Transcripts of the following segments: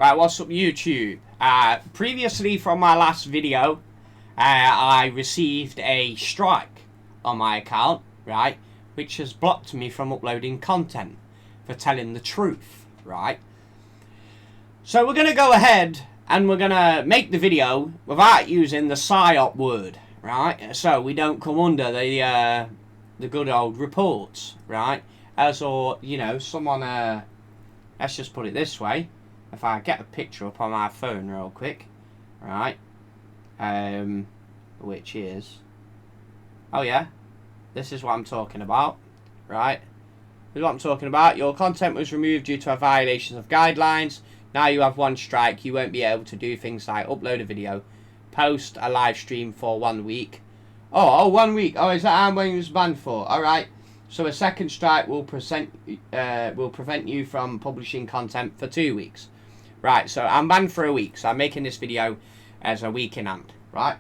Right, what's up YouTube? Previously from my last video, I received a strike on my account, right, which has blocked me from uploading content for telling the truth, right? So we're going to go ahead and we're going to make the video without using the PSYOP word, right? So we don't come under the good old reports, right? As or, you know, someone, let's just put it this way. If I get a picture up on my phone real quick, right, which is, oh yeah, this is what I'm talking about, right, this is what I'm talking about. Your content was removed due to a violation of guidelines. Now you have one strike. You won't be able to do things like upload a video, post a live stream for 1 week. Oh, 1 week. Oh, is that how long you was banned for? All right. So a second strike will prevent you from publishing content for 2 weeks. Right, so I'm banned for a week, so I'm making this video as a week in hand, right?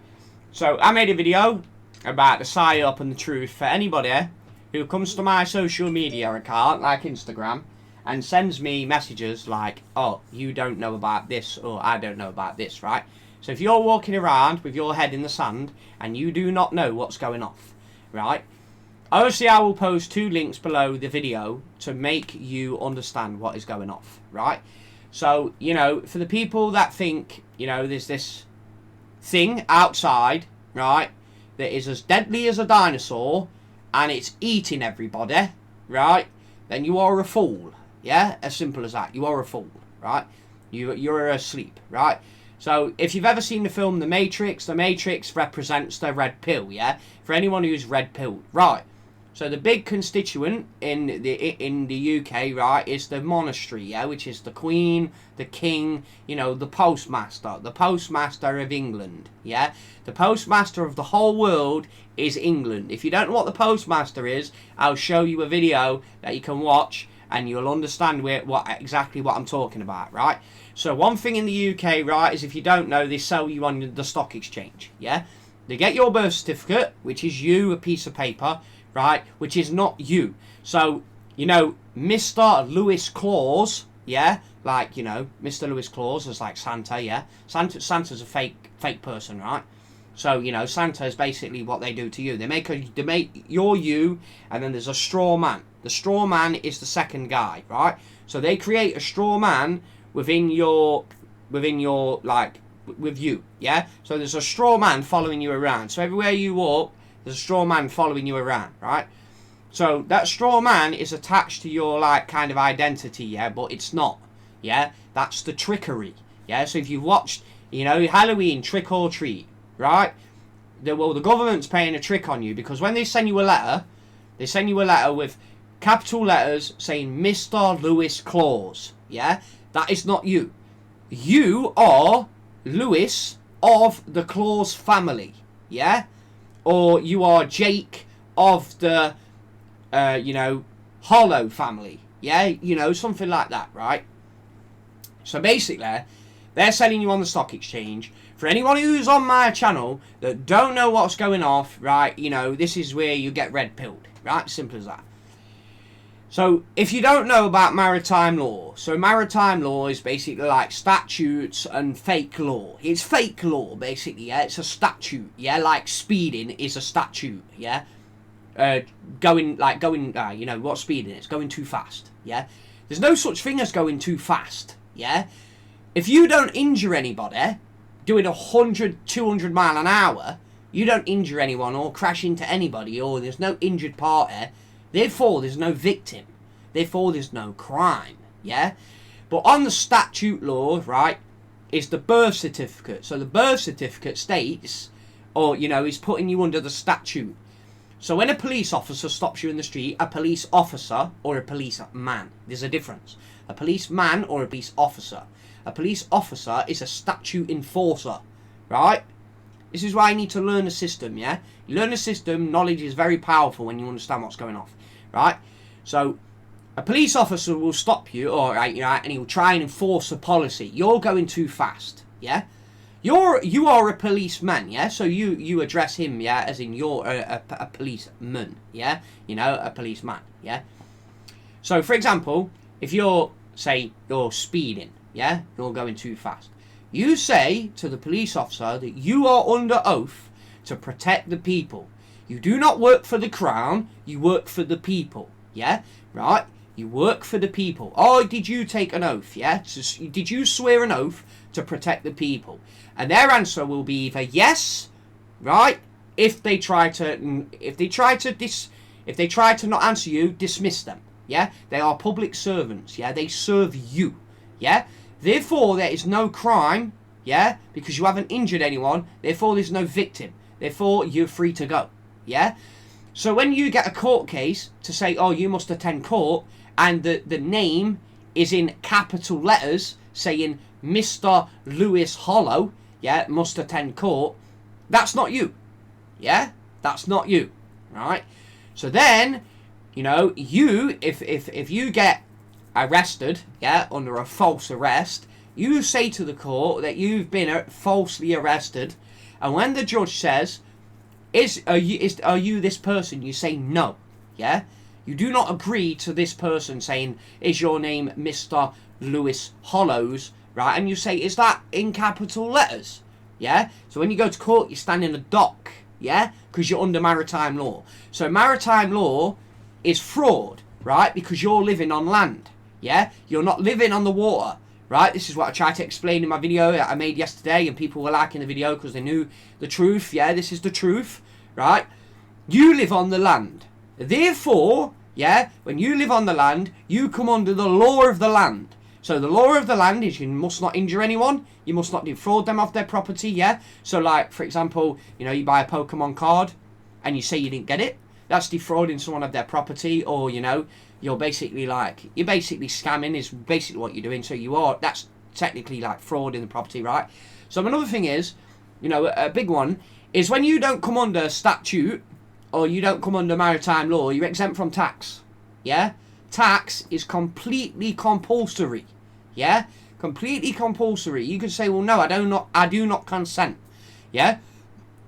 So I made a video about the PSYOP and the truth for anybody who comes to my social media account, like Instagram, and sends me messages like, oh, you don't know about this, or I don't know about this, right? So if you're walking around with your head in the sand and you do not know what's going off, right? Obviously, I will post 2 links below the video to make you understand what is going off, right? So, you know, for the people that think, you know, there's this thing outside, right, that is as deadly as a dinosaur and it's eating everybody, right, then you are a fool, yeah? As simple as that. You are a fool, right? You're asleep, right? So, if you've ever seen the film The Matrix represents the red pill, yeah? For anyone who's red pilled, right? So the big constituent in the UK, right, is the monarchy, yeah, which is the Queen, the King, you know, the Postmaster of England, yeah. The Postmaster of the whole world is England. If you don't know what the Postmaster is, I'll show you a video that you can watch and you'll understand exactly what I'm talking about, right? So one thing in the UK, right, is if you don't know, they sell you on the stock exchange, yeah. They get your birth certificate, which is you, a piece of paper, right, which is not you. So, you know, Mr. Lewis Claus, yeah, like, you know, Mr. Lewis Claus is like Santa, yeah. Santa's a fake person, right? So, you know, Santa is basically what they do to you. They make you're you, and then there's a straw man. The straw man is the second guy, right? So they create a straw man within your like with you, yeah. So there's a straw man following you around. So everywhere you walk, there's a straw man following you around, right? So that straw man is attached to your like kind of identity, yeah, but it's not, yeah. That's the trickery, yeah. So if you've watched, you know, Halloween Trick or Treat, right? The government's playing a trick on you because when they send you a letter, with capital letters saying Mr. Lewis Claus, yeah. That is not you. You are Lewis of the Claus family, yeah. Or you are Jake of the, you know, Hollow family. Yeah, you know, something like that, right? So basically, they're selling you on the stock exchange. For anyone who's on my channel that don't know what's going off, right, you know, this is where you get red pilled, right? Simple as that. So, if you don't know about maritime law, so maritime law is basically like statutes and fake law. It's fake law, basically, yeah? It's a statute, yeah? Like speeding is a statute, yeah? You know, what speeding is? Going too fast, yeah? There's no such thing as going too fast, yeah? If you don't injure anybody doing 100, 200 mile an hour, you don't injure anyone or crash into anybody or there's no injured party. Therefore, there's no victim. Therefore, there's no crime, yeah? But on the statute law, right, is the birth certificate. So the birth certificate states, or, you know, is putting you under the statute. So when a police officer stops you in the street, a police officer or a policeman, there's a difference. A policeman or a police officer. A police officer is a statute enforcer, right? This is why you need to learn the system, yeah? You learn the system, knowledge is very powerful when you understand what's going on. Right, so a police officer will stop you, all right, you know, and he will try and enforce a policy. You're going too fast, yeah. You are a policeman, yeah. So you address him, yeah, as in you're a policeman, yeah. You know, a policeman, yeah. So for example, if you're say you're speeding, Yeah, you're going too fast. You say to the police officer that you are under oath to protect the people. You do not work for the crown, you work for the people. Yeah, right? You work for the people. Oh, did you take an oath? Yeah, so did you swear an oath to protect the people? And their answer will be either yes, right? If they try to not answer you, dismiss them. Yeah, they are public servants. Yeah, they serve you. Yeah, therefore there is no crime. Yeah, because you haven't injured anyone. Therefore there's no victim. Therefore you're free to go. Yeah. So when you get a court case to say, oh, you must attend court, and the name is in capital letters saying Mr. Lewis Hollow, yeah, must attend court, that's not you. Yeah, that's not you. Right. So then, you know, you if you get arrested, yeah, under a false arrest, you say to the court that you've been falsely arrested, and when the judge says, are you this person? You say no. Yeah, you do not agree to this person saying, is your name Mr. Lewis Hollows? Right, and you say, is that in capital letters? Yeah. So when you go to court, you stand in a dock. Yeah, because you're under maritime law. So maritime law is fraud, right? Because you're living on land. Yeah, you're not living on the water. Right, this is what I tried to explain in my video that I made yesterday, and people were liking the video because they knew the truth. Yeah, this is the truth, right? You live on the land. Therefore, yeah, when you live on the land, you come under the law of the land. So the law of the land is you must not injure anyone. You must not defraud them of their property, yeah? So like, for example, you know, you buy a Pokemon card and you say you didn't get it. That's defrauding someone of their property, or, you know, you're basically scamming is basically what you're doing. So that's technically like fraud in the property, right? So another thing is, you know, a big one is when you don't come under statute or you don't come under maritime law, you're exempt from tax. Yeah? Tax is completely compulsory. Yeah? Completely compulsory. You can say, well, no, I do not consent. Yeah?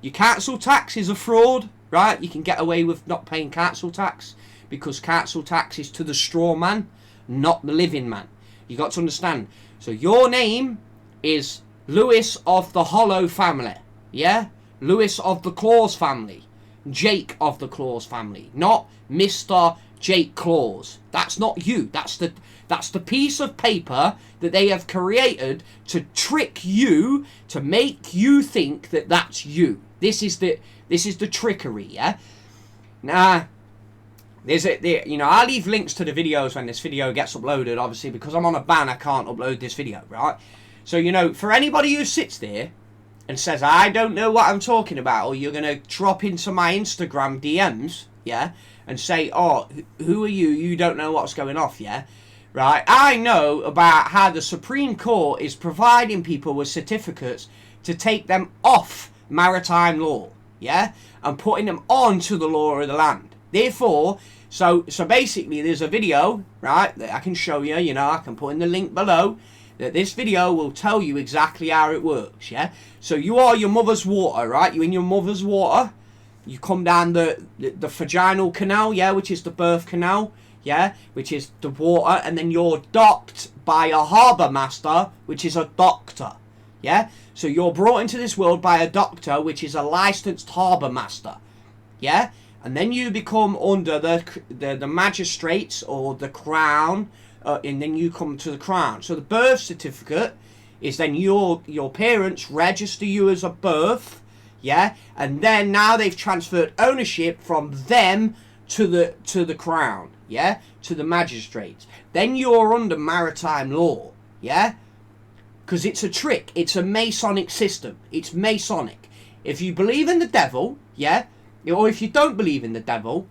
Your council tax is a fraud, right? You can get away with not paying council tax, because council tax is to the straw man, not the living man. You got to understand. So your name is Lewis of the Hollow family. Yeah? Lewis of the Claus family. Jake of the Claus family. Not Mr. Jake Claus. That's not you. That's the piece of paper that they have created to trick you, to make you think that that's you. This is the trickery, yeah? Now, I'll leave links to the videos when this video gets uploaded, obviously, because I'm on a ban, I can't upload this video, right? So, you know, for anybody who sits there and says, I don't know what I'm talking about, or you're going to drop into my Instagram DMs, yeah, and say, oh, who are you? You don't know what's going off, yeah? Right? I know about how the Supreme Court is providing people with certificates to take them off maritime law, yeah, and putting them onto the law of the land. Therefore, so basically there's a video, right, that I can show you, you know, I can put in the link below, that this video will tell you exactly how it works, yeah? So you are your mother's water, right? You're in your mother's water, you come down the vaginal canal, yeah, which is the birth canal, yeah, which is the water, and then you're docked by a harbour master, which is a doctor, yeah? So you're brought into this world by a doctor, which is a licensed harbour master, yeah? And then you become under the magistrates or the crown, and then you come to the crown. So the birth certificate is then your parents register you as a birth, yeah, and then now they've transferred ownership from them to the crown, yeah, to the magistrates. Then you're under maritime law, yeah, because it's a trick. It's a Masonic system. It's Masonic. If you believe in the devil, yeah, or if you don't believe in the devil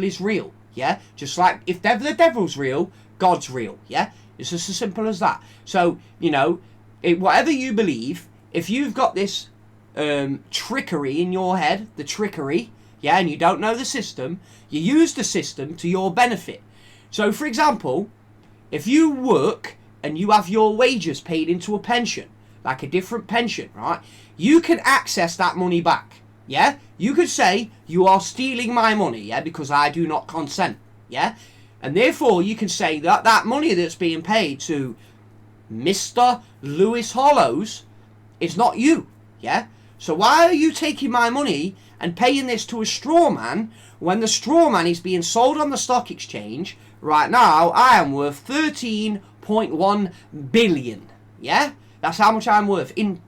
is real, yeah? Just like if the devil's real, God's real, yeah? It's just as simple as that. So, you know, whatever you believe, if you've got this trickery in your head, the trickery, yeah, and you don't know the system, you use the system to your benefit. So, for example, if you work and you have your wages paid into a pension, like a different pension, right? You can access that money back. Yeah? You could say, you are stealing my money, yeah, because I do not consent, yeah? And therefore, you can say that that money that's being paid to Mr. Lewis Hollows, is not you, yeah? So why are you taking my money and paying this to a straw man when the straw man is being sold on the stock exchange? Right now, I am worth 13.1 billion, yeah? That's how much I'm worth in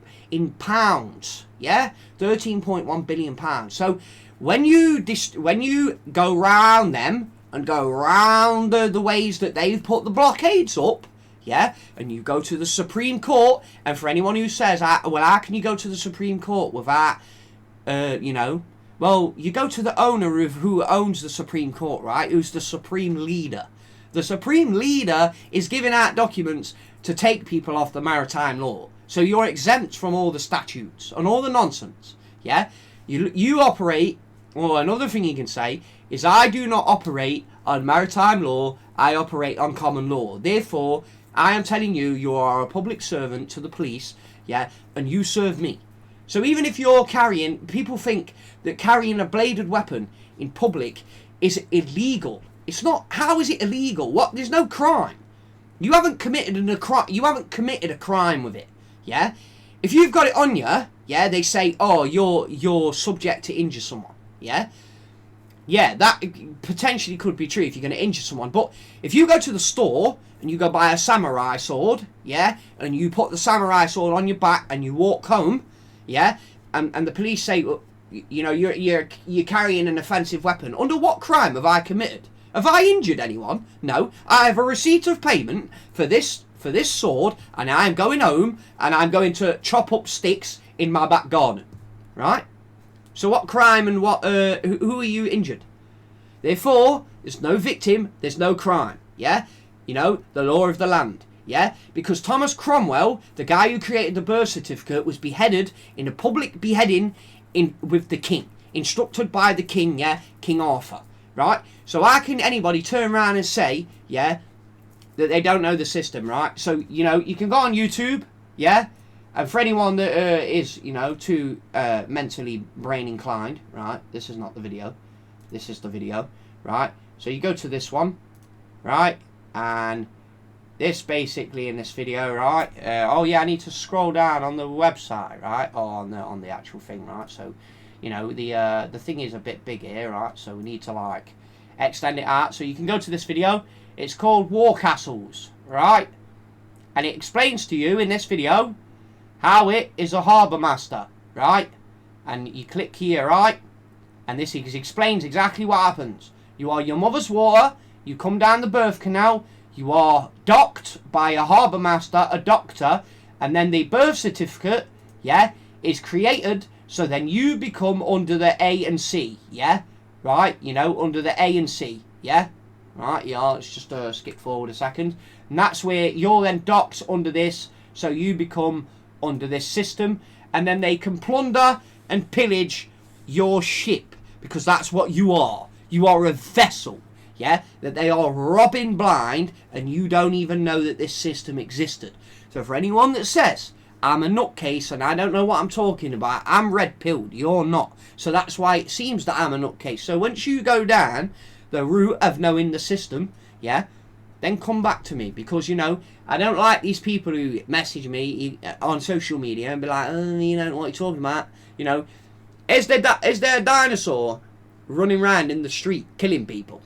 pounds, yeah? 13.1 billion pounds. So when you go round them and go round the ways that they've put the blockades up, yeah, and you go to the Supreme Court, and for anyone who says, well, how can you go to the Supreme Court without, well, you go to the owner of who owns the Supreme Court, right, who's the Supreme Leader. The Supreme Leader is giving out documents to take people off the maritime law. So you're exempt from all the statutes and all the nonsense, yeah? You operate, or another thing you can say, is I do not operate on maritime law, I operate on common law. Therefore, I am telling you, you are a public servant to the police, yeah, and you serve me. So even if you're carrying, people think that carrying a bladed weapon in public is illegal. It's not. How is it illegal? What? There's no crime. You haven't committed a crime with it, yeah? If you've got it on you, yeah, they say, oh, you're subject to injure someone, yeah? Yeah, that potentially could be true if you're going to injure someone. But if you go to the store and you go buy a samurai sword, yeah, and you put the samurai sword on your back and you walk home, yeah, and the police say, well, you know, you're carrying an offensive weapon. Under what crime have I committed? Have I injured anyone? No. I have a receipt of payment for this sword, and I'm going home and I'm going to chop up sticks in my back garden, right? So what crime and what who are you injured? Therefore, there's no victim, there's no crime, yeah? You know, the law of the land, yeah? Because Thomas Cromwell, the guy who created the birth certificate, was beheaded in a public beheading with the king, instructed by the king, yeah? King Arthur, right? So how can anybody turn around and say, yeah, that they don't know the system, right? So, you know, you can go on YouTube, yeah? And for anyone that is, you know, too mentally brain inclined, right? This is not the video. This is the video, right? So you go to this one, right? And this basically in this video, right? Oh yeah, I need to scroll down on the website, right? Or on the actual thing, right? So, you know, the thing is a bit big here, right? So we need to like extend it out. So you can go to this video. It's called War Castles, right? And it explains to you in this video how it is a harbour master, right? And you click here, right? And this explains exactly what happens. You are your mother's water, you come down the birth canal, you are docked by a harbour master, a doctor, and then the birth certificate, yeah, is created, so then you become under the A and C, yeah? Right, you know, under the A and C, yeah? Right, yeah, let's just skip forward a second. And that's where you're then docked under this, so you become under this system, and then they can plunder and pillage your ship, because that's what you are. You are a vessel, yeah, that they are robbing blind, and you don't even know that this system existed. So for anyone that says I'm a nutcase and I don't know what I'm talking about, I'm red-pilled, you're not. So that's why it seems that I'm a nutcase. So once you go down the route of knowing the system, yeah, then come back to me, because, you know, I don't like these people who message me on social media and be like, oh, you don't know what you're talking about. You know, is there a dinosaur running around in the street killing people?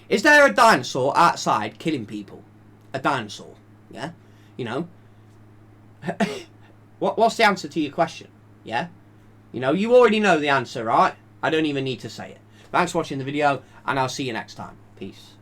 Is there a dinosaur outside killing people? A dinosaur, yeah? You know? What's the answer to your question, yeah? You know, you already know the answer, right? I don't even need to say it. Thanks for watching the video, and I'll see you next time. Peace.